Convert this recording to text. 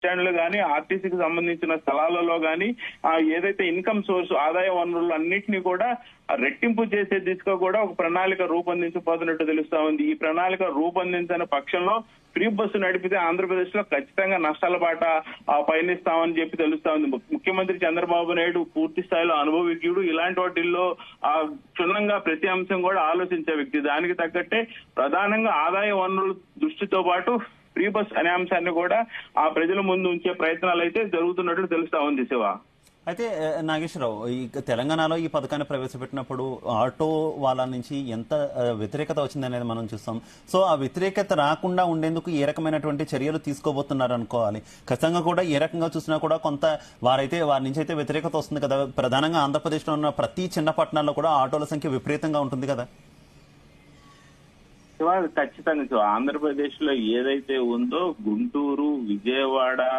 స్టాండ్లు గానీ, ఆర్టీసీకి సంబంధించిన స్థలాలలో గానీ ఏదైతే ఇన్కమ్ సోర్స్ ఆదాయ వనరులు అన్నింటినీ కూడా రెట్టింపు చేసే దిశగా కూడా ఒక ప్రణాళిక రూపొందించబోతున్నట్టు తెలుస్తా ఉంది. ఈ ప్రణాళిక రూపొందించిన పక్షంలో ఫ్రీ బస్సు నడిపితే ఆంధ్రప్రదేశ్ లో ఖచ్చితంగా నష్టాల బాట పయనిస్తామని చెప్పి తెలుస్తా ఉంది. ముఖ్యమంత్రి చంద్రబాబు నాయుడు పూర్తి స్థాయిలో అనుభవజ్ఞుడు. ఇలాంటి వాటిల్లో క్షుణ్ణంగా ప్రతి అంశం కూడా ఆలోచించే వ్యక్తి. దానికి తగ్గట్టే ప్రధానంగా ఆదాయ వనరుల దృష్టితో పాటు ఫ్రీ బస్ అనే అంశాన్ని కూడా ప్రజల ముందు ఉంచే ప్రయత్నాలు అయితే జరుగుతున్నట్టు తెలుస్తా ఉంది శివ. అయితే నాగేశ్వరరావు, ఈ తెలంగాణలో ఈ పథకాన్ని ప్రవేశపెట్టినప్పుడు ఆటో వాళ్ళ నుంచి ఎంత వ్యతిరేకత వచ్చిందనేది మనం చూస్తాం. సో ఆ వ్యతిరేకత రాకుండా ఉండేందుకు ఏ రకమైనటువంటి చర్యలు తీసుకోబోతున్నారు అనుకోవాలి. ఖచ్చితంగా కూడా ఏ రకంగా చూసినా కూడా కొంత వారి నుంచి అయితే వ్యతిరేకత వస్తుంది కదా. ప్రధానంగా ఆంధ్రప్రదేశ్లో ఉన్న ప్రతి చిన్న పట్టణాల్లో కూడా ఆటోల సంఖ్య విపరీతంగా ఉంటుంది కదా. ఖచ్చితంగా ఆంధ్రప్రదేశ్ లో ఏదైతే ఉందో గుంటూరు, విజయవాడ,